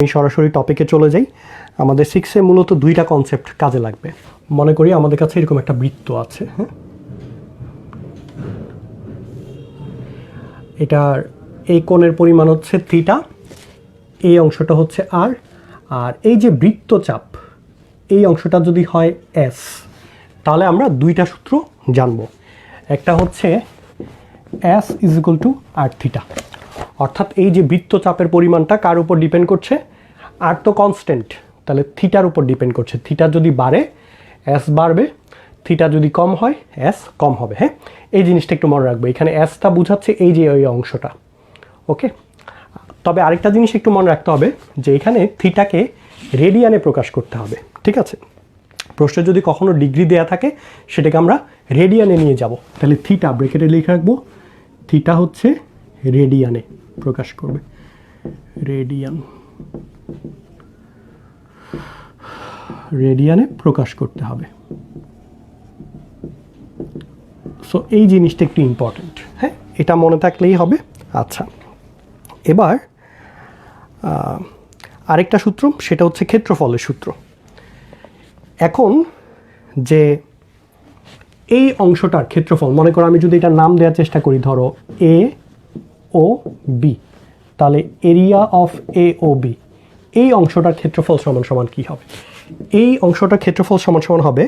আমি সরাসরি টপিকে চলে যাই। আমাদের 6-এ মূলত দুইটা কনসেপ্ট কাজে লাগবে। মনে করি আমাদের কাছে এরকম একটা বৃত্ত আছে, হ্যাঁ, এটার এই কোণের পরিমাণ হচ্ছে থিটা, এই অংশটা হচ্ছে আর, আর এই যে বৃত্তচাপ এই অংশটা যদি হয় এস, তাহলে আমরা দুইটা সূত্র জানবো। একটা হচ্ছে S is equal to R theta, অর্থাৎ এই যে বৃত্তচাপের পরিমাণটা কার উপর ডিপেন্ড করছে? আর তো কনস্ট্যান্ট, তাহলে থিটার উপর ডিপেন্ড করছে। থিটা যদি বাড়ে এস বাড়বে, থিটা যদি কম হয় এস কম হবে। হ্যাঁ, এই জিনিসটা একটু মনে রাখবো। এখানে এসটা বুঝাচ্ছে এই যে ওই অংশটা, ওকে। তবে আরেকটা জিনিস একটু মনে রাখতে হবে যে এখানে থিটাকে রেডিয়ানে প্রকাশ করতে হবে, ঠিক আছে। প্রশ্নে যদি কখনো ডিগ্রি দেয়া থাকে সেটাকে আমরা রেডিয়ানে নিয়ে যাব। তাহলে থিটা ব্রেকেটে লিখে রাখবো, থিটা হচ্ছে রেডিয়ানে প্রকাশ করবে, রেডিয়ানে প্রকাশ করতে হবে। সো এই জিনিসটা একটু ইম্পর্টেন্ট, হ্যাঁ, এটা মনে থাকলেই হবে। আচ্ছা, এবার আরেকটা সূত্র, সেটা হচ্ছে ক্ষেত্রফলের সূত্র। এখন যে এই অংশটার ক্ষেত্রফল, মনে করো আমি যদি এটার নাম দেওয়ার চেষ্টা করি, ধরো এ ও বি, তাহলে area of A O B, এই অংশটার ক্ষেত্রফল সমান সমান কী হবে? এই অংশটার ক্ষেত্রফল সমান সমান হবে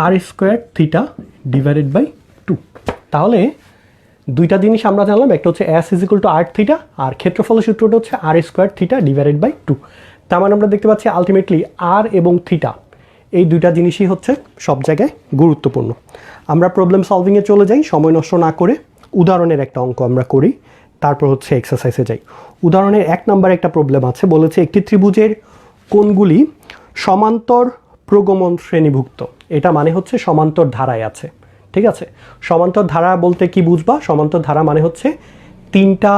r square theta divided by 2। তাহলে দুইটা জিনিস আমরা জানলাম, একটা হচ্ছে S is equal to R theta, আর ক্ষেত্রফলের সূত্রটা হচ্ছে r square theta divided by 2। তার মানে আমরা দেখতে পাচ্ছি আলটিমেটলি আর এবং থিটা এই দুইটা জিনিসই হচ্ছে সব জায়গায় গুরুত্বপূর্ণ। আমরা প্রবলেম সলভিংয়ে চলে যাই, সময় নষ্ট না করে উদাহরণের একটা অঙ্ক আমরা করি, তারপর হচ্ছে এক্সারসাইজে যাই। উদাহরণের 1 নম্বরে একটা প্রবলেম আছে, বলেছে একটি ত্রিভুজের কোণগুলি সমান্তর প্রগমন শ্রেণীভুক্ত। এটা মানে হচ্ছে সমান্তর ধারায় আছে, ঠিক আছে। সমান্তর ধারা বলতে কি বুঝবা? সমান্তর ধারা মানে হচ্ছে তিনটা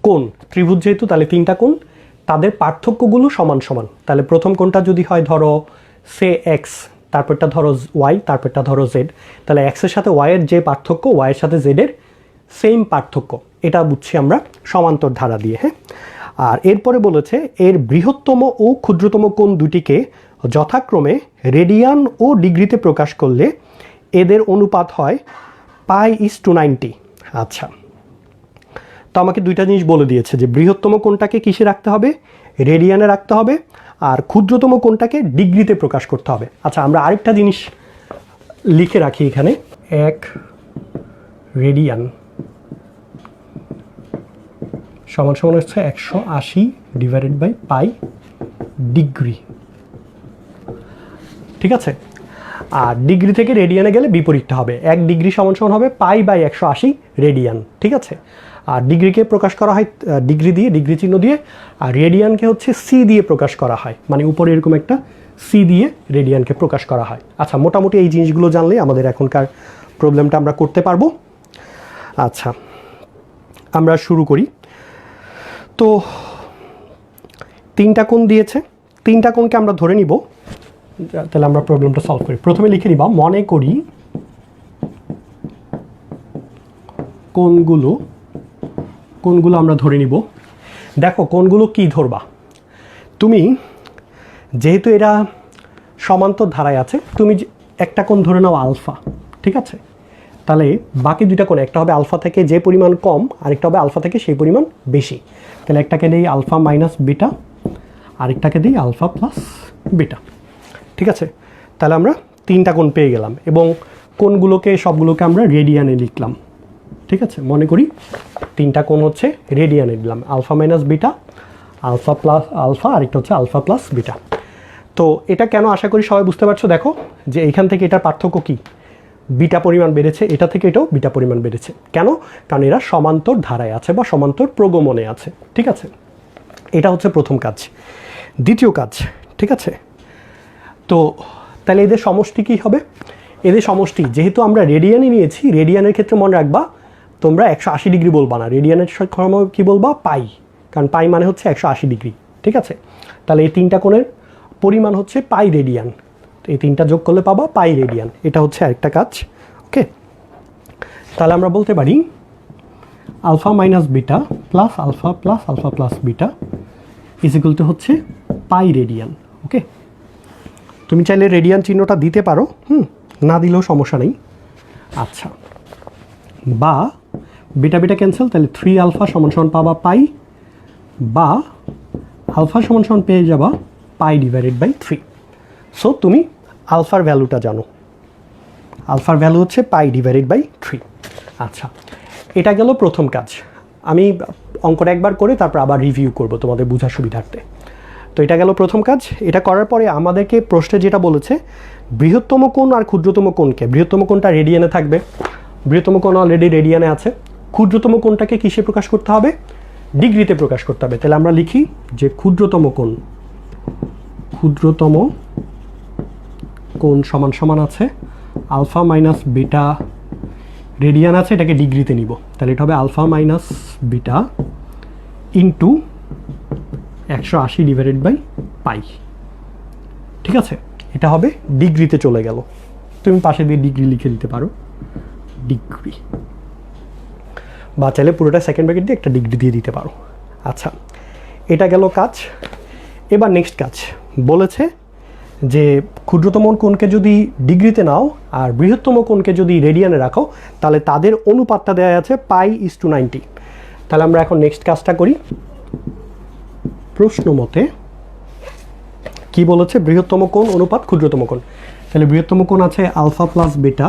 কোণ, ত্রিভুজ যেহেতু, তাহলে তিনটা কোণ, তাদের পার্থক্যগুলো সমান সমান। তাহলে প্রথম কোণটা যদি হয় ধরো সে এক্স, তারপরটা ধরো ওয়াই, তারপরটা ধরো জেড, তাহলে এক্সের সাথে ওয়াইয়ের যে পার্থক্য, ওয়াইয়ের সাথে জেডের সেম পার্থক্য, এটা বুঝছি আমরা সমান্তর ধারা দিয়ে, হ্যাঁ। আর এরপরে বলেছে এর বৃহত্তম ও ক্ষুদ্রতম কোণ দুটিকে যথাক্রমে রেডিয়ান ও ডিগ্রিতে প্রকাশ করলে এদের অনুপাত হয় π/90। আচ্ছা, তো আমাকে দুইটা জিনিস বলে দিয়েছে যে বৃহত্তম কোণটাকে কিসে রাখতে হবে? রেডিয়ানে রাখতে হবে, আর ক্ষুদ্রতম কোণটাকে ডিগ্রিতে প্রকাশ করতে হবে। আচ্ছা, আমরা আরেকটা জিনিস লিখে রাখি এখানে, 1 রেডিয়ান সমান সমান হচ্ছে 180 ডিভাইডেড বাই পাই ডিগ্রি, ঠিক আছে। আর ডিগ্রি থেকে রেডিয়ানে গেলে বিপরীতটা হবে, 1 ডিগ্রি সমান সমান হবে π/180 রেডিয়ান, ঠিক আছে। আর ডিগ্রিকে প্রকাশ করা হয় ডিগ্রি দিয়ে, ডিগ্রি চিহ্ন দিয়ে, আর রেডিয়ানকে হচ্ছে সি দিয়ে প্রকাশ করা হয়, মানে উপরে এরকম একটা সি দিয়ে রেডিয়ানকে প্রকাশ করা হয়। আচ্ছা, মোটামুটি এই জিনিসগুলো জানলে আমাদের এখনকার প্রবলেমটা আমরা করতে পারবো। আচ্ছা, আমরা শুরু করি। তো তিনটা কোণ দিয়েছে, তিনটা কোণকে আমরা ধরে নিব। তাহলে আমরা প্রবলেমটা সলভ করি। প্রথমে লিখে নিবা, মনে করি কোণগুলো আমরা ধরে নিব। দেখো কোণগুলো কি ধরবা তুমি, যেহেতু এরা সমান্তর ধারায় আছে, তুমি একটা কোণ ধরে নাও আলফা, ঠিক আছে। তাহলে বাকি দুইটা কোণ, একটা হবে আলফা থেকে যে পরিমাণ কম, আরেকটা হবে আলফা থেকে সেই পরিমাণ বেশি। তাহলে একটাকে দিই আলফা মাইনাস বিটা, আরেকটাকে দিই আলফা প্লাস বিটা, ঠিক আছে। তাহলে আমরা তিনটা কোণ পেয়ে গেলাম, এবং কোণগুলোকে সবগুলোকে আমরা রেডিয়ানে লিখলাম, ঠিক আছে। মনে করি তিনটা কোণ হচ্ছে রেডিয়ানে দিলাম, alpha minus beta, alpha plus alpha, আরেকটা হচ্ছে আলফা প্লাস বিটা। তো এটা কেন, আশা করি সবাই বুঝতে পারছো। দেখো যে এইখান থেকে এটার পার্থক্য কি, বিটা পরিমাণ বেড়েছে, এটা থেকে এটাও বিটা পরিমাণ বেড়েছে। কেন? কারণ এরা সমান্তর ধারায় আছে বা সমান্তর প্রগমনে আছে, ঠিক আছে। এটা হচ্ছে প্রথম কাজ। দ্বিতীয় কাজ, ঠিক আছে। তো তাহলে এদের সমষ্টি কী হবে? এদের সমষ্টি, যেহেতু আমরা রেডিয়ানে নিয়েছি, রেডিয়ানের ক্ষেত্রে মনে রাখবা তোমরা 180 ডিগ্রি বলবা না, রেডিয়ানের সময় কী বলবা? পাই, কারণ পাই মানে হচ্ছে 180 ডিগ্রি, ঠিক আছে। তাহলে এই তিনটা কোণের পরিমাণ হচ্ছে পাই রেডিয়ান, এই তিনটা যোগ করলে পাবা পাই রেডিয়ান। এটা হচ্ছে আরেকটা কাজ, ওকে। তাহলে আমরা বলতে পারি alpha minus beta plus alpha plus beta is equal to হচ্ছে পাই রেডিয়ান। ওকে, তুমি চাইলে রেডিয়ান চিহ্নটা দিতে পারো, না দিলেও সমস্যা নেই। আচ্ছা, বা বিটা বিটা ক্যান্সেল, তাহলে 3 আলফা সমান সমান পাবা পাই, বা আলফা সমান সমান পেয়ে যাবা পাই ডিভাইডেড বাই 3। সো তুমি আলফার ভ্যালুটা জানো, আলফার ভ্যালু হচ্ছে পাই ডিভাইডেড বাই 3। আচ্ছা, এটা গেল প্রথম কাজ। আমি অঙ্কটা একবার করে তারপর আবার রিভিউ করব তোমাদের বোঝার সুবিধার্থে। তো এটা গেল প্রথম কাজ। এটা করার পরে আমাদেরকে প্রশ্নে যেটা বলেছে, বৃহত্তম কোণ আর ক্ষুদ্রতম কোণকে, বৃহত্তম কোণটা রেডিয়ানে থাকবে, বৃহত্তম কোণ অলরেডি রেডিয়ানে আছে, ক্ষুদ্রতম কোণটাকে কিসে প্রকাশ করতে হবে? ডিগ্রিতে প্রকাশ করতে হবে। তাহলে আমরা লিখি যে ক্ষুদ্রতম কোণ সমান সমান আছে আলফা মাইনাস বিটা, রেডিয়ান আছে, এটাকে ডিগ্রিতে নিব, তাহলে এটা হবে alpha minus beta into 180 divided by pi. ঠিক আছে, এটা হবে ডিগ্রিতে চলে গেল। তুমি পাশে দিয়ে ডিগ্রি লিখে দিতে পারো, ডিগ্রি, বা চাইলে পুরোটা সেকেন্ড ব্র্যাকেট দিয়ে একটা ডিগ্রি দিয়ে দিতে পারো। আচ্ছা, এটা গেল কাজ। এবার নেক্সট কাজ বলেছে যে ক্ষুদ্রতম কোণকে যদি ডিগ্রিতে নাও আর বৃহত্তম কোণকে যদি রেডিয়ানে রাখো, তাহলে তাদের অনুপাতটা দেওয়া আছে π/90। তাহলে আমরা এখন নেক্সট কাজটা করি। প্রশ্ন মতে কি বলেছে? বৃহত্তম কোণ অনুপাত ক্ষুদ্রতম কোণ। তাহলে বৃহত্তম কোণ আছে আলফা প্লাস বিটা,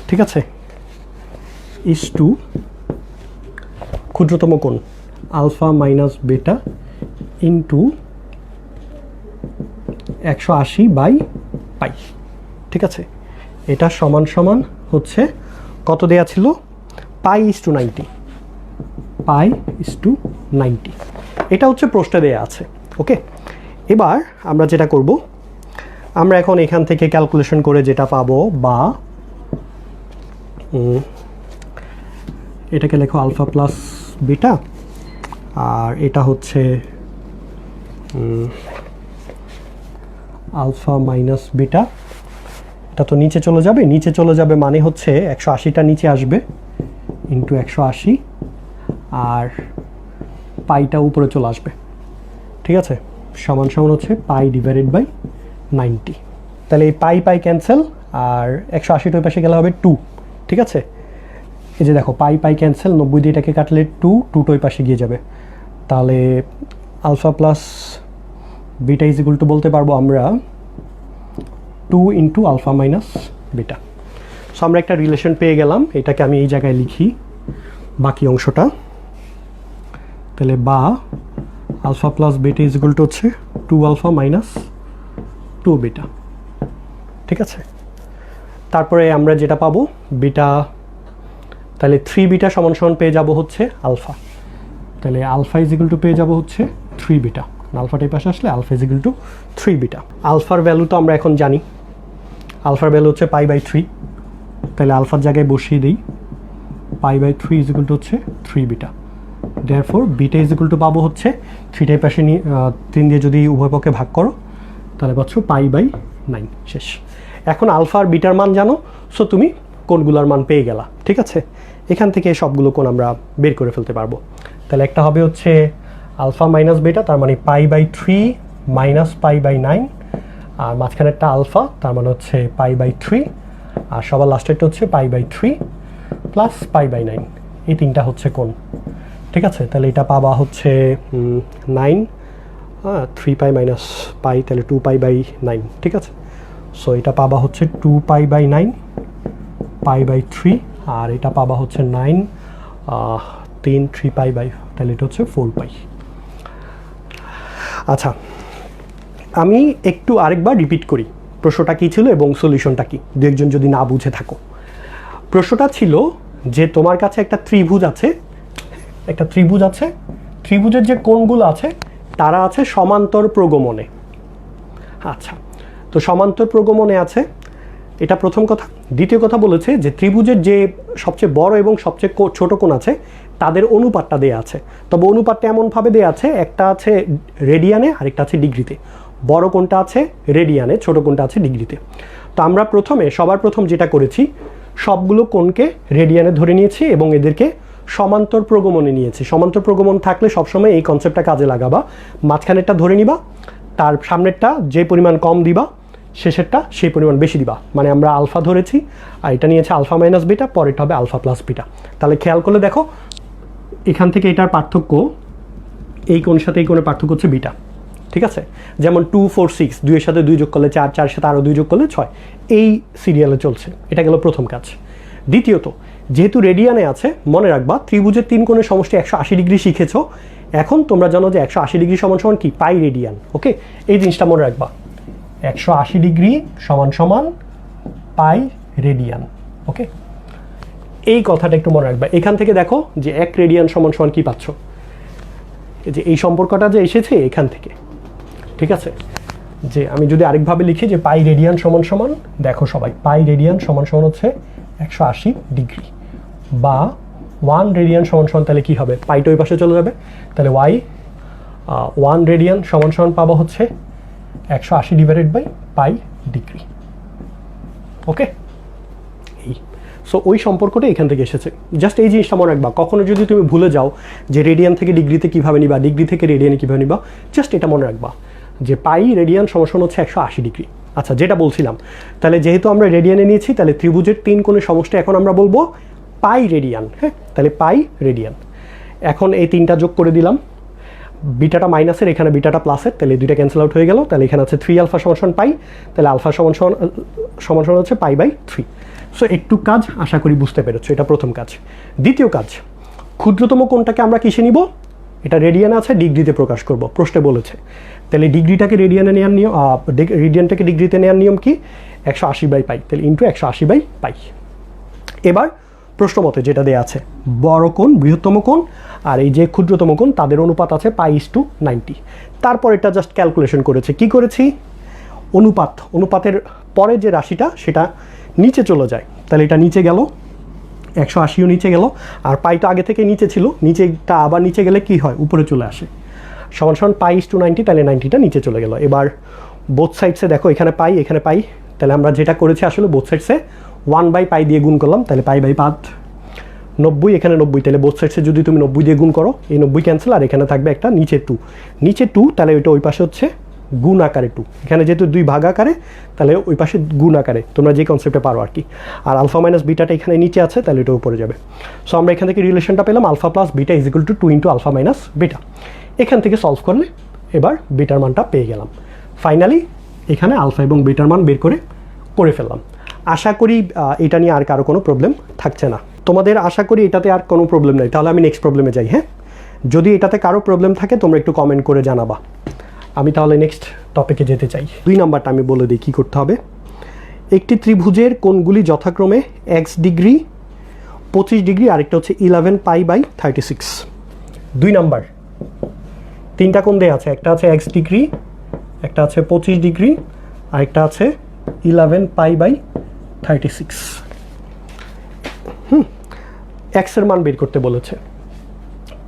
ঠিক আছে, ইস টু ক্ষুদ্রতম কোণ alpha minus beta into 180 by pi. ঠিক আছে, এটা সমান সমান হচ্ছে কত দেয়া ছিল? π/90, π/90। এটা হচ্ছে প্রশ্নে দেয়া আছে। ওকে, এবার আমরা যেটা করব, আমরা এখন এখান থেকে ক্যালকুলেশন করে যেটা পাবো, বা এটাকে লেখো আলফা প্লাস বিটা, আর এটা হচ্ছে আলফা মাইনাস বিটা। এটা তো নিচে চলে যাবে, নিচে চলে যাবে মানে হচ্ছে 180টা নিচে আসবে ইন্টু 180, আর পাইটা উপরে চলে আসবে। ঠিক আছে, সমান সমান হচ্ছে পাই ডিভাইডেড বাই 90। তাহলে এই পাই পাই ক্যান্সেল, আর 180 ওই পাশে গেলে হবে 2। ঠিক আছে, এই যে দেখো পাই পাই ক্যান্সেল, 90 দিয়ে এটাকে কাটলে 2 ওই পাশে গিয়ে যাবে। তাহলে alpha plus beta is equal to বলতে পারবো আমরা 2 into alpha minus beta. So আমরা একটা রিলেশন পেয়ে গেলাম, এটাকে আমি এই জায়গায় লিখি বাকি অংশটা। তাহলে বা alpha plus beta is equal to হচ্ছে 2 আলফা মাইনাস 2 বিটা। ঠিক আছে, তারপরে আমরা যেটা পাবো বিটা, তাহলে 3 বিটা সমান সমান পেয়ে যাব হচ্ছে আলফা। তাহলে আলফা ইজ ইকুয়াল টু পেয়ে যাব হচ্ছে 3 বিটা। আলফাটাই পাশে আসলে alpha is equal to 3 beta. আলফার ভ্যালু তো আমরা এখন জানি, আলফার ভ্যালু হচ্ছে π/3। তাহলে আলফার জায়গায় বসিয়ে দিই, π/3 ইজ ইকুয়াল টু হচ্ছে 3 beta. Therefore beta is equal two পাবো হচ্ছে 3টাই পাশে নিয়ে 3 দিয়ে যদি উভয় পক্ষে ভাগ করো তাহলে পাচ্ছ π/9। শেষ। এখন আলফা আর বিটার মান জানো, সো তুমি কোণগুলোর মান পেয়ে গেলা। ঠিক আছে, এখান থেকে সবগুলো কোণ আমরা বের করে ফেলতে পারবো। তাহলে একটা হবে হচ্ছে আলফা মাইনাস বিটা, তার মানে π/3 মাইনাস π/9, আর মাঝখানে একটা আলফা, তার মানে হচ্ছে π/3, আর সবার লাস্টেরটা হচ্ছে π/3 প্লাস π/9। এই তিনটা হচ্ছে কোণ। ঠিক আছে, তাহলে এটা পাবা হচ্ছে 9, 3π মাইনাস পাই, তাহলে 2π/9। ঠিক আছে, সো এটা পাবা হচ্ছে 2π/9 π/3, আর এটা পাবা হচ্ছে 9 3π, তাহলে এটা হচ্ছে 4π। আচ্ছা, আমি একটু আরেকবার রিপিট করি প্রশ্নটা কী ছিল এবং সলিউশনটা কী, দু একজন যদি না বুঝে থাকো। প্রশ্নটা ছিল যে তোমার কাছে একটা ত্রিভুজ আছে, ত্রিভুজের যে কোণগুলো আছে তারা আছে সমান্তর প্রগমনে। আচ্ছা, তো সমান্তর প্রগমনে আছে, এটা প্রথম কথা। দ্বিতীয় কথা বলেছে যে ত্রিভুজের যে সবচেয়ে বড় এবং সবচেয়ে ছোট কোণ আছে তাদের অনুপাতটা দেয়া আছে। তবে অনুপাতটা এমনভাবে দেয়া আছে, একটা আছে রেডিয়ানে আরেকটা আছে ডিগ্রিতে। বড় কোণটা আছে রেডিয়ানে, ছোট কোণটা আছে ডিগ্রিতে। তো আমরা সবার প্রথম যেটা করেছি, সবগুলো কোণকে রেডিয়ানে ধরে নিয়েছি এবং এদেরকে সমান্তর প্রগমনে নিয়েছি। সমান্তর প্রগমন থাকলে সবসময় এই কনসেপ্টটা কাজে লাগাবা। মাঝখানেরটা ধরে নিবা, তার সামনেরটা যে পরিমাণ কম দিবা শেষেরটা সেই পরিমাণ বেশি দিবা। মানে আমরা আলফা ধরেছি আর এটা নিয়েছে আলফা মাইনাস বিটা, পরেরটা হবে আলফা প্লাস বিটা। তাহলে খেয়াল করলে দেখো এখান থেকে এটার পার্থক্য, এই কোণের সাথে এই কোণের পার্থক্য হচ্ছে বিটা। ঠিক আছে, যেমন 2 4 6, 2-এর সাথে 2 যোগ করলে 4, 4-এর সাথে আরও 2 যোগ করলে 6, এই সিরিয়ালে চলছে। এটা গেল প্রথম কাজ। দ্বিতীয়ত, যেহেতু রেডিয়ানে আছে, মনে রাখবা ত্রিভুজের 3 কোণের সমষ্টি 180 ডিগ্রি শিখেছো। এখন তোমরা জানো যে 180 ডিগ্রি সমান সমান কি, পাই রেডিয়ান। ওকে, এই জিনিসটা মনে রাখবা, 180 ডিগ্রি সমান সমান পাই রেডিয়ান। ওকে, এই কথাটা একটু মনে রাখবা। এখান থেকে দেখো যে 1 রেডিয়ান সমান সমান কি পাচ্ছ, যে এই সম্পর্কটা যে এসেছে এখান থেকে। ঠিক আছে, যে আমি যদি আরেকভাবে লিখি যে পাই রেডিয়ান সমান সমান, দেখো সবাই পাই রেডিয়ান সমান সমান হচ্ছে 180 ডিগ্রি, বা 1 রেডিয়ান সমান সমান, তাহলে কি হবে, পাইটা ওই পাশে চলে যাবে। তাহলে ওয়াই 1 রেডিয়ান সমান সমান পাবো হচ্ছে 180 ডিভাইডেড বাই পাই ডিগ্রি। ওকে, এই সো ওই সম্পর্কটা এখান থেকে এসেছে। জাস্ট এই জিনিসটা মনে রাখবা। কখনো যদি তুমি ভুলে যাও যে রেডিয়ান থেকে ডিগ্রিতে কীভাবে নিবা, ডিগ্রি থেকে রেডিয়ানে কীভাবে নিবা, জাস্ট এটা মনে রাখবা যে পাই রেডিয়ান সমান হচ্ছে 180 ডিগ্রি। আচ্ছা, যেটা বলছিলাম, তাহলে যেহেতু আমরা রেডিয়ানে নিয়েছি, তাহলে ত্রিভুজের 3 কোণের সমষ্টি এখন আমরা বলবো পাই রেডিয়ান। হ্যাঁ, তাহলে পাই রেডিয়ান। এখন এই 3টা যোগ করে দিলাম, বিটাটা মাইনাসের, এখানে বিটাটা প্লাসের, তাহলে 2টা ক্যান্সেল আউট হয়ে গেল। তাহলে এখানে আছে 3 আলফা সমান সমান পাই, তাহলে আলফা সমান সমান হচ্ছে পাই বাই 3। সো একটু কাজ আশা করি বুঝতে পেরেছো, এটা প্রথম কাজ। দ্বিতীয় কাজ, ক্ষুদ্রতম কোণটাকে আমরা কিসে নিব, এটা রেডিয়ানে আছে, ডিগ্রিতে প্রকাশ করব, প্রশ্নে বলেছে। তাহলে ডিগ্রিটাকে রেডিয়ানে নেওয়ার নিয়ম, রেডিয়ানটাকে ডিগ্রিতে নেওয়ার নিয়ম কি, 180 বাই পাই, তাহলে ইন্টু 180 বাই পাই। এবার প্রশ্ন মতে যেটা দেওয়া আছে, বড় কোণ বৃহত্তম কোণ আর এই যে ক্ষুদ্রতম কোণ, তাদের অনুপাত আছে π/90। তারপর এটা জাস্ট ক্যালকুলেশন করেছে। কি করেছি, অনুপাতের পরে যে রাশিটা সেটা নিচে চলে যায়, তাহলে এটা নিচে গেল, 180ও নিচে গেল, আর পাইটা আগে থেকে নিচে ছিল, নিচেটা আবার নিচে গেলে কি হয়, উপরে চলে আসে, সমান সমান π/90, তাহলে 90টা নিচে চলে গেল। এবার বোথ সাইডসে দেখো, এখানে পাই এখানে পাই, তাহলে আমরা যেটা করেছি আসলে বোথ সাইডসে 1/π দিয়ে গুণ করলাম, তাহলে π/5, 90 এখানে 90, তাহলে বোথ সাইডসে যদি তুমি 90 দিয়ে গুণ করো, এই 90 ক্যান্সেল, আর এখানে থাকবে একটা নিচে 2, তাহলে ওইটা ওই পাশে হচ্ছে গুণ আকারে 2, এখানে যেহেতু 2 ভাগ আকারে, তাহলে ওই পাশে গুণ আকারে, তোমরা যে কনসেপ্টে পারো আর কি। আর আলফা মাইনাস বিটাটা এখানে নিচে আছে, তাহলে এটা উপরে যাবে। সো আমরা এখান থেকে রিলেশনটা পেলাম, alpha plus beta is equal to 2 into alpha minus beta. এখান থেকে সলভ করলে এবার বিটার মানটা পেয়ে গেলাম। ফাইনালি এখানে আলফা এবং বিটার মান বের করে ফেললাম। আশা করি এটা নিয়ে আর কারো কোনো প্রবলেম থাকছে না। তোমাদের আশা করি এটাতে আর কোনো প্রবলেম নেই। তাহলে আমি নেক্সট প্রবলেমে যাই। হ্যাঁ, যদি এটাতে কারো প্রবলেম থাকে তোমরা একটু কমেন্ট করে জানাবা। আমি তাহলে নেক্সট টপিকে যেতে চাই। 2 নাম্বারটা আমি বলে দিই কী করতে হবে। একটি ত্রিভুজের কোণগুলি যথাক্রমে x ডিগ্রি, 25 ডিগ্রি, আরেকটা হচ্ছে 11π/36। 2 নাম্বার, 3টা কোণ দেওয়া আছে, একটা আছে x ডিগ্রি, একটা আছে 25 ডিগ্রি, আরেকটা আছে 11π/36। এক্সের মান বের করতে বলেছে।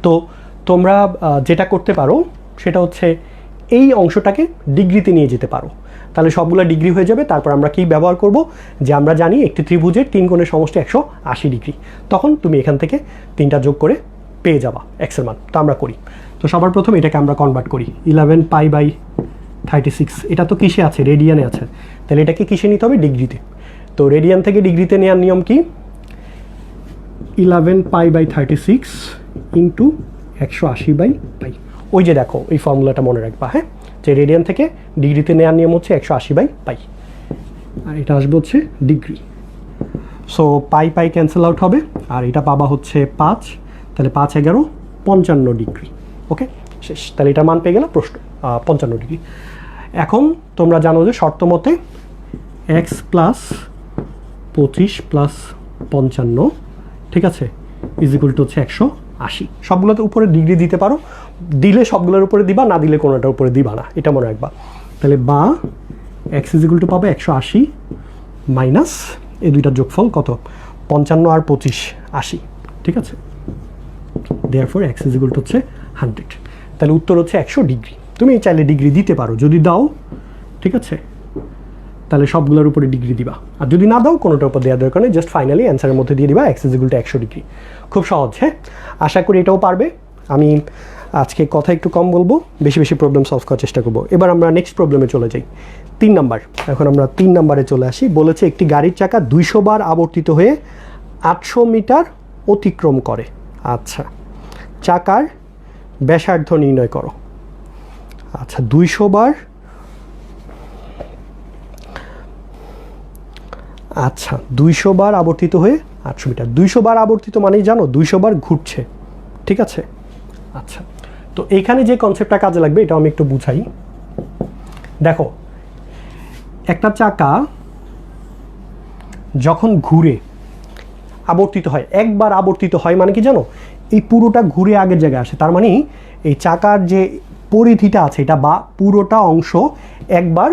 তো তোমরা যেটা করতে পারো সেটা হচ্ছে এই অংশটাকে ডিগ্রিতে নিয়ে যেতে পারো, তাহলে সবগুলো ডিগ্রি হয়ে যাবে। তারপর আমরা কি ব্যবহার করব, যে আমরা জানি একটি ত্রিভুজের 3 কোণের সমষ্টি 180 ডিগ্রি, তখন তুমি এখান থেকে 3টা যোগ করে পেয়ে যাবা এক্সের মান। তো আমরা করি। তো সবার প্রথম এটাকে আমরা কনভার্ট করি, 11π/36। এটা তো কিসে আছে, রেডিয়ানে আছে, তাহলে এটাকে কিসে নিতে হবে, ডিগ্রিতে। তো রেডিয়ান থেকে ডিগ্রিতে নেওয়ার নিয়ম কি, 11π/36 ইন্টু 180/π। ওই যে দেখো এই ফর্মুলাটা মনে রাখবা। হ্যাঁ, যে রেডিয়ান থেকে ডিগ্রিতে নেওয়ার নিয়ম হচ্ছে 180/π, আর এটা আসবে হচ্ছে ডিগ্রি। সো পাই ক্যান্সেল আউট হবে, আর এটা পাবা হচ্ছে 5, তাহলে 5 11 55 ডিগ্রি। ওকে, শেষ। তাহলে এটার মান পেয়ে গেলে প্রশ্ন 55 ডিগ্রি। এখন তোমরা জানো যে শর্ত মতে x প্লাস 25 প্লাস 55, ঠিক আছে, ইজ ইকুয়াল টু হচ্ছে 180। সবগুলোতে উপরে ডিগ্রি দিতে পারো, দিলে সবগুলোর উপরে দিবা, না দিলে কোনোটার উপরে দিবা না, এটা মনে রাখবা। তাহলে বা x ইজ ইকুয়াল টু পাবে 180 মাইনাস এই দুইটার যোগফল কত, 55 আর 25 80, ঠিক আছে। Therefore x is equal to হচ্ছে 100। তাহলে উত্তর হচ্ছে 100 ডিগ্রি। তুমি চাইলে ডিগ্রি দিতে পারো, যদি দাও, ঠিক আছে, তাহলে সবগুলোর উপরে ডিগ্রি দিবা, আর যদি না দাও কোনোটার উপর দেওয়ার দরকার নেই, জাস্ট ফাইনালি অ্যান্সারের মধ্যে দিয়ে দিবা x = 100 ডিগ্রি। খুব সহজ। হ্যাঁ, আশা করি এটাও পারবে। আমি আজকে কথা একটু কম বলবো, বেশি বেশি প্রবলেম সলভ করার চেষ্টা করবো। এবার আমরা নেক্সট প্রবলেমে চলে যাই, 3 নাম্বার। এখন আমরা 3 নাম্বারে চলে আসি। বলেছে একটি গাড়ির চাকা 200 বার আবর্তিত হয়ে 800 মিটার অতিক্রম করে। আচ্ছা, চাকার ব্যাসার্ধ নির্ণয় করো। আচ্ছা, 200 বার, আচ্ছা 200 বার আবর্তিত হয়ে 800 মিটার। 200 বার আবর্তিত মানেই জানো 200 বার ঘুরছে, ঠিক আছে? আচ্ছা, তো এইখানে যে কনসেপ্টটা কাজে লাগবে এটা আমি একটু বুঝাই। দেখো, একটা চাকা যখন ঘুরে আবর্তিত হয়, একবার আবর্তিত হয় মানে কি জানো, এই পুরোটা ঘুরে আগের জায়গায় আসে। তার মানে এই চাকার যে পরিধিটা আছে এটা বা পুরোটা অংশ একবার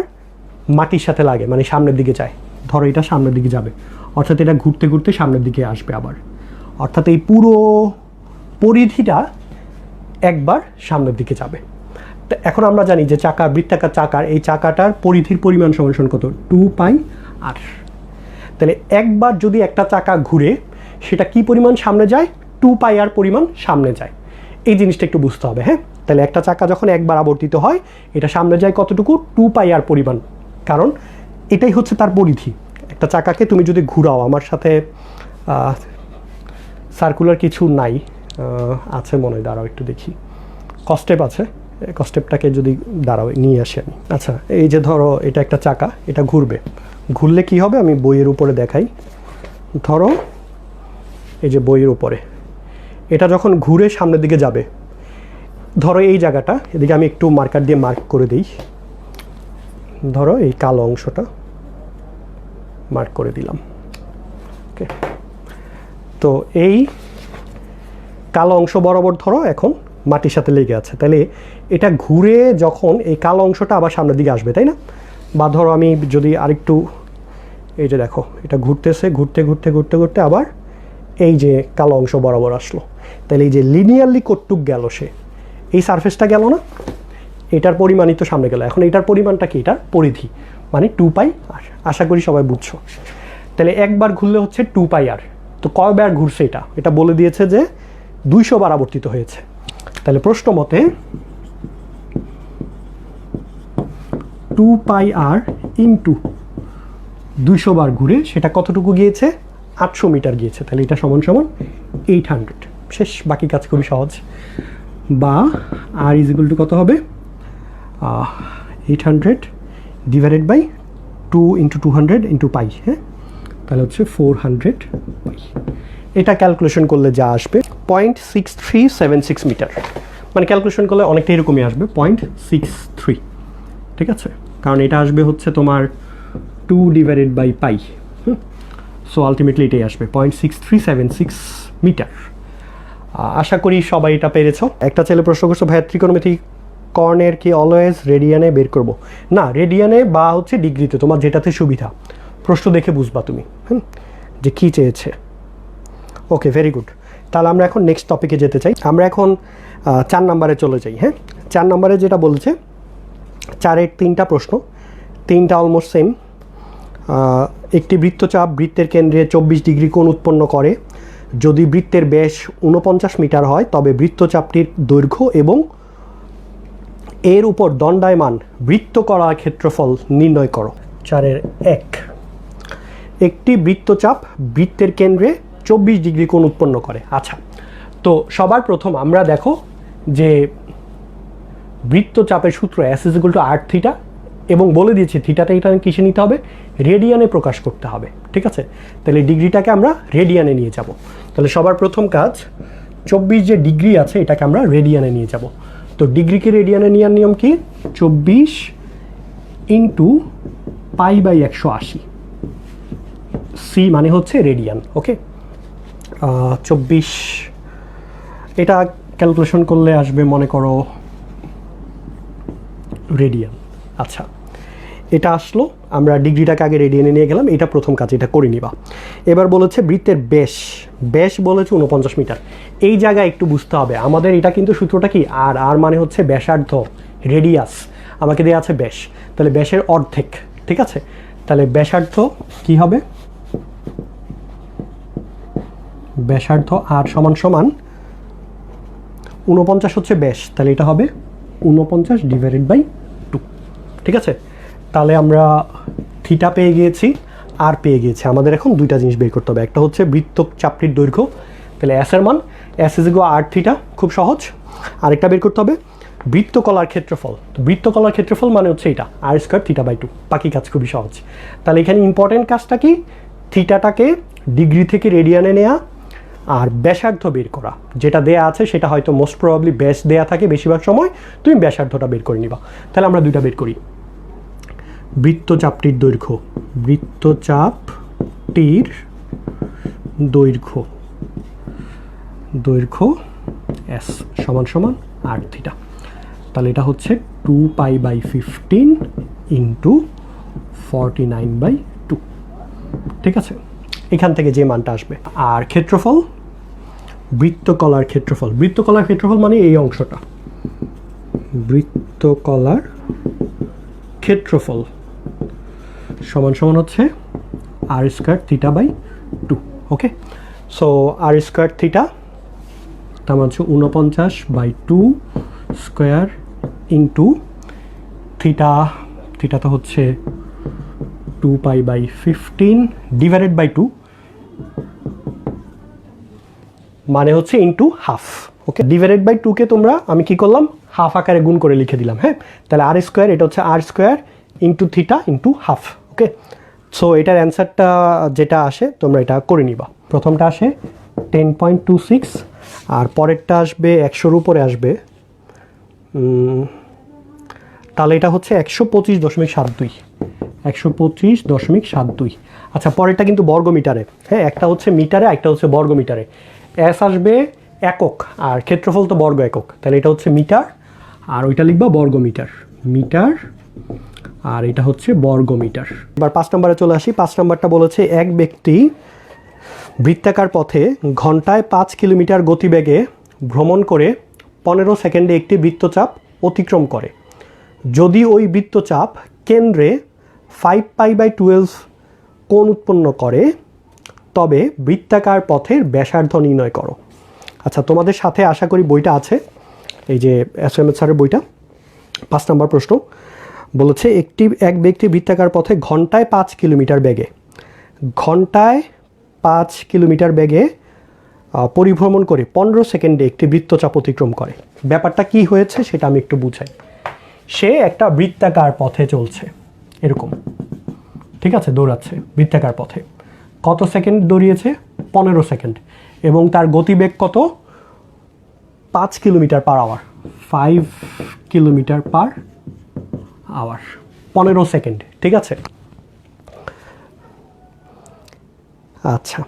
মাটির সাথে লাগে, মানে সামনের দিকে যায়। ধরো এটা সামনের দিকে যাবে, অর্থাৎ এটা ঘুরতে ঘুরতে সামনের দিকে আসবে আবার, অর্থাৎ এই পুরো পরিধিটা একবার সামনের দিকে যাবে। তো এখন আমরা জানি যে চাকার, বৃত্তাকার চাকার এই চাকাটার পরিধির পরিমাণ সমান কত, 2πr। তাহলে একবার যদি একটা চাকা ঘুরে সেটা কি পরিমাণ সামনে যায়, 2πr পরিমাণ সামনে যায়। এই জিনিসটা একটু বুঝতে হবে। হ্যাঁ, তাহলে একটা চাকা যখন একবার আবর্তিত হয় এটা সামনে যায় কতটুকু, 2πr পরিমাণ, কারণ এটাই হচ্ছে তার পরিধি। একটা চাকাকে তুমি যদি ঘুরাও, আমার সাথে সার্কুলার কিছু নাই, আছে মনে হয়, দাঁড়াও একটু দেখি, কস্টেপ আছে, কস্টেপটাকে যদি দাঁড়াও নিয়ে আসি আমি। আচ্ছা, এই যে ধরো এটা একটা চাকা, এটা ঘুরবে, ঘুরলে কি হবে আমি বইয়ের উপরে দেখাই। ধরো এই যে বইয়ের উপরে এটা যখন ঘুরে সামনের দিকে যাবে, ধরো এই জায়গাটা, এদিকে আমি একটু মার্কার দিয়ে মার্ক করে দিই। ধরো এই কালো অংশটা মার্ক করে দিলাম। ওকে, তো এই কালো অংশ বরাবর ধরো এখন মাটির সাথে লেগে আছে, তাহলে এটা ঘুরে যখন এই কালো অংশটা আবার সামনের দিকে আসবে, তাই না? বা ধরো আমি যদি আরেকটু, এই যে দেখো এটা ঘুরতেছে, ঘুরতে ঘুরতে ঘুরতে ঘুরতে আবার এই যে কালো অংশ বরাবর আসলো, তাহলে এই যে লিনিয়ারলি কতটুক গেল, সে এই সারফেসটা গেল না, এটার পরিমাণই তো সামনে গেল। এখন এটার পরিমাণটা কি, এটার পরিধি মানে 2πr। আশা করি সবাই বুঝছো। তাহলে একবার ঘুরলে হচ্ছে 2πr, তো কয়বার ঘুরছে এটা বলে দিয়েছে যে 200 বার আবর্তিত হয়েছে। তাহলে প্রশ্ন মতে 2πr ইন্টু 200 বার ঘুরে সেটা কতটুকু গিয়েছে, 800 মিটার গিয়েছে। তাহলে এটা সমান সমান 800। শেষ, বাকি কাজ খুবই সহজ। বা r = কত হবে, 800 ডিভাইডেড বাই 2 × 200 × π। হ্যাঁ, তাহলে হচ্ছে 400 π। এটা ক্যালকুলেশন করলে যা আসবে 0.6376 মিটার, মানে ক্যালকুলেশন করলে অনেকটা এরকমই আসবে, 0.63। ঠিক আছে, কারণ এটা আসবে হচ্ছে তোমার 2 ডিভাইডেড বাই π। সো আলটিমেটলি এটাই আসবে 0.6376 মিটার। আশা করি সবাই এটা পেরেছ। একটা ছেলে প্রশ্ন করছো, ভাইয়া ত্রিকোণমিতিক কর্ণের কি অলওয়েজ রেডিয়ানে বের করব? না, রেডিয়ানে বা হচ্ছে ডিগ্রিতে, তোমার যেটাতে সুবিধা। প্রশ্ন দেখে বুঝবা তুমি যে কী চেয়েছে। ওকে, ভেরি গুড। তাহলে আমরা এখন নেক্সট টপিকে যেতে চাই। আমরা এখন 4 নাম্বারে চলে যাই। হ্যাঁ, 4 নাম্বারে যেটা বলছে, 4-এর 3টা প্রশ্ন, 3টা অলমোস্ট সেম। একটি বৃত্তচাপ বৃত্তের কেন্দ্রে 24 ডিগ্রি কোণ উৎপন্ন করে। যদি বৃত্তের ব্যাস 49 মিটার হয় তবে বৃত্তচাপটির দৈর্ঘ্য এবং এর উপর দণ্ডায়মান বৃত্তকলার ক্ষেত্রফল নির্ণয় করো। 4-এর 1, একটি বৃত্তচাপ বৃত্তের কেন্দ্রে 24 ডিগ্রি কোণ উৎপন্ন করে। আচ্ছা, তো সবার প্রথম আমরা দেখো যে বৃত্তচাপের সূত্র S = r থিটা, এবং বলে দিয়েছি থিটাটা এটা কিসে নিতে হবে, রেডিয়ানে প্রকাশ করতে হবে। ঠিক আছে, তাহলে ডিগ্রিটাকে আমরা রেডিয়ানে নিয়ে যাব। তাহলে সবার প্রথম কাজ, 24 যে ডিগ্রি আছে এটাকে আমরা রেডিয়ানে নিয়ে যাব। তো ডিগ্রিকে রেডিয়ানে নেওয়ার নিয়ম কি, 24 × π/180। সি মানে হচ্ছে রেডিয়ান। ওকে, 24 এটা ক্যালকুলেশন করলে আসবে মনে করো রেডিয়ান। আচ্ছা, এটা আসলো, আমরা ডিগ্রিটাকে আগে রেডিয়ানে নিয়ে গেলাম, এটা প্রথম কাজ, এটা করে নিবা। এবার বলেছে বৃত্তের ব্যাস বলেছে 49 মিটার। এই জায়গায় একটু বুঝতে হবে আমাদের, এটা কিন্তু সূত্রটা কি, আর মানে হচ্ছে ব্যাসার্ধ, রেডিয়াস আমাকে দেওয়া আছে ব্যাস, তাহলে ব্যাসের অর্ধেক। ঠিক আছে, তাহলে ব্যাসার্ধ কি হবে, ব্যাসার্ধ আর সমান সমান 49 হচ্ছে ব্যাস, তাহলে এটা হবে 49 ডিভাইডেড বাই 2। ঠিক আছে, তাহলে আমরা থিটা পেয়ে গিয়েছি আর পেয়ে গিয়েছি। আমাদের এখন দুইটা জিনিস বের করতে হবে, একটা হচ্ছে বৃত্ত চাপটির দৈর্ঘ্য, তাহলে এস এর মান s is equal R theta, খুব সহজ। আরেকটা বের করতে হবে বৃত্তকলার ক্ষেত্রফল। তো বৃত্তকলার ক্ষেত্রফল মানে হচ্ছে এটা আর স্কোয়ার থিটা বাই 2, বাকি কাজ খুবই সহজ। তাহলে এখানে ইম্পর্টেন্ট কাজটা কি, থিটাটাকে ডিগ্রি থেকে রেডিয়ানে নেওয়া আর ব্যাসার্ধ বের করা। যেটা দেয়া আছে সেটা হয়তো মোস্ট প্রবাবলি ব্যাস দেয়া থাকে, বেশিরভাগ সময় তুমি ব্যাসার্ধটা বের করে নিবা। তাহলে আমরা দুইটা বের করি, বৃত্তচাপটির দৈর্ঘ্য, বৃত্তচাপটির দৈর্ঘ্য, দৈর্ঘ্য এস সমান সমান আর থিটা। তাহলে এটা হচ্ছে 2π/15 ইন্টু 49/2। ঠিক আছে, এখান থেকে যে মানটা আসবে। আর ক্ষেত্রফল, বৃত্তকলার ক্ষেত্রফল, বৃত্তকলার ক্ষেত্রফল মানে এই অংশটা, বৃত্তকলার ক্ষেত্রফল সমান সমান হচ্ছে r square theta by 2। Okay, so r square theta তার মানে হচ্ছে 49/2 স্কোয়ার ইন্টু থিটা, থিটা তো হচ্ছে 2π/15 ডিভাইডেড বাই 2 মানে হচ্ছে into half. Okay, divided by 2 কে তোমরা আমি কি করলাম, হাফ আকারে গুণ করে লিখে দিলাম। হ্যাঁ, তাহলে আর স্কোয়ার, এটা হচ্ছে r square into theta into half. Okay, so এটার অ্যান্সারটা যেটা আসে তোমরা এটা করে নিবা। প্রথমটা আসে 10.26 আর পরেরটা আসবে 100-র উপরে আসবে, তাহলে এটা হচ্ছে 125.72, 125.72। আচ্ছা, পরেরটা কিন্তু বর্গমিটারে। হ্যাঁ, একটা হচ্ছে মিটারে, একটা হচ্ছে বর্গমিটারে। এস আসবে একক আর ক্ষেত্রফল তো বর্গ একক, তাহলে এটা হচ্ছে মিটার আর ওইটা লিখবা বর্গমিটার, মিটার আর এটা হচ্ছে বর্গমিটার। এবার 5 নম্বরে চলে আসি। 5 নম্বরটা বলেছে এক ব্যক্তি বৃত্তাকার পথে ঘন্টায় 5 কিলোমিটার গতিবেগে ভ্রমণ করে 15 সেকেন্ডে একটি বৃত্তচাপ অতিক্রম করে। যদি ওই বৃত্তচাপ কেন্দ্রে 5π/12 কোণ উৎপন্ন করে তবে বৃত্তাকার পথের ব্যাসার্ধ নির্ণয় করো। আচ্ছা, তোমাদের সাথে আশা করি বইটা আছে, এই যে এসএমএস স্যারের বইটা। 5 নম্বর প্রশ্ন বলেছে এক ব্যক্তি বৃত্তাকার পথে ঘন্টায় 5 কিলোমিটার বেগে, ঘন্টায় 5 কিলোমিটার বেগে পরিভ্রমণ করে 15 সেকেন্ডে একটি বৃত্তচাপ অতিক্রম করে। ব্যাপারটা কি হয়েছে সেটা আমি একটু বুঝাই। সে একটা বৃত্তাকার পথে চলছে এরকম, ঠিক আছে, দৌড়াচ্ছে বৃত্তাকার পথে। কত সেকেন্ড দৌড়িয়েছে? 15 সেকেন্ড। এবং তার গতিবেগ কত? 5 kilometre per hour, 5 kilometre per hour, 15 second. ঠিক আছে, আচ্ছা,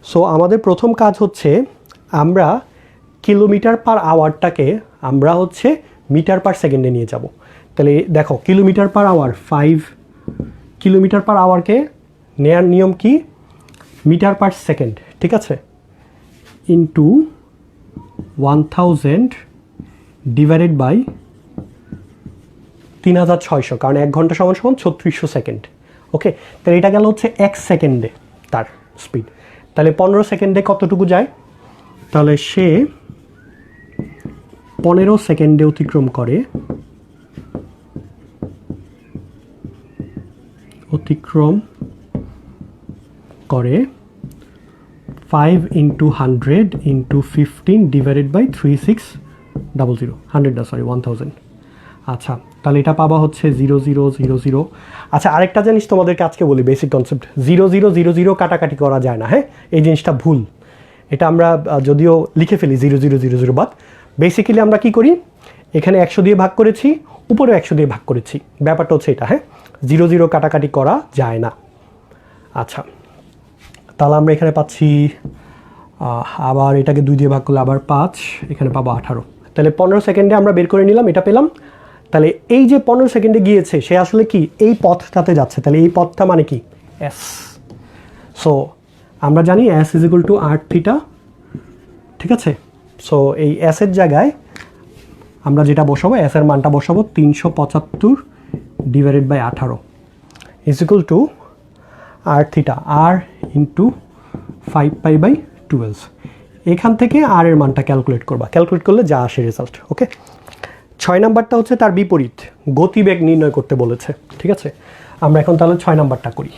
সো আমাদের প্রথম কাজ হচ্ছে আমরা কিলোমিটার পার আওয়ারটাকে আমরা হচ্ছে মিটার পার সেকেন্ডে নিয়ে যাব। তাহলে দেখো, kilometre per hour 5 kilometre per আওয়ারকে নেয়ার নিয়ম কি? মিটার পার সেকেন্ড, ঠিক আছে, ইন্টু 1000 ডিভাইডেড বাই 3600, কারণ 1 ঘন্টা সমান সমান 3600 সেকেন্ড। ওকে, তাহলে এটা গেল হচ্ছে 1 সেকেন্ডে তার স্পিড। তাহলে 15 সেকেন্ডে কতটুকু যায়? তাহলে সে 15 সেকেন্ডে অতিক্রম করে 5 × 100 × 15 ডিভাইডেড বাই 3600, 100 না, সরি 1000। আচ্ছা, তাহলে এটা পাবা হচ্ছে 0000। আচ্ছা, আরেকটা জিনিস তোমাদেরকে আজকে বলি, বেসিক কনসেপ্ট। 0000 কাটাকাটি করা যায় না। হ্যাঁ, এই জিনিসটা ভুল। এটা আমরা যদিও লিখে ফেলি 0000 বাদ, বেসিক্যালি আমরা কি করি, এখানে 100 দিয়ে ভাগ করেছি, উপরে 100 দিয়ে ভাগ করেছি, ব্যাপারটা হচ্ছে এটা। হ্যাঁ, 00 কাটাকাটি করা যায় না। আচ্ছা, তাহলে আমরা এখানে পাচ্ছি, আবার এটাকে 2 দিয়ে ভাগ করলে আবার 5, এখানে পাবো 18। তাহলে 15 সেকেন্ডে আমরা বের করে নিলাম, এটা পেলাম। তাহলে এই যে 15 সেকেন্ডে গিয়েছে সে আসলে কি এই পথটাতে যাচ্ছে, তাহলে এই পথটা মানে কি? এস। সো আমরা জানি s is equal to R theta, ঠিক আছে। সো এই এসের জায়গায় আমরা যেটা বসাবো, এসের মানটা বসাবো 375 divided by 18। Is equal to R theta r into 5π/12। এখান থেকে আর এর মানটা ক্যালকুলেট করবা, ক্যালকুলেট করলে যা আসে রেজাল্ট। ওকে, 6 নাম্বারটা হচ্ছে তার বিপরীত, গতিবেগ নির্ণয় করতে বলেছে। ঠিক আছে, আমরা এখন তাহলে 6 নাম্বারটা করি।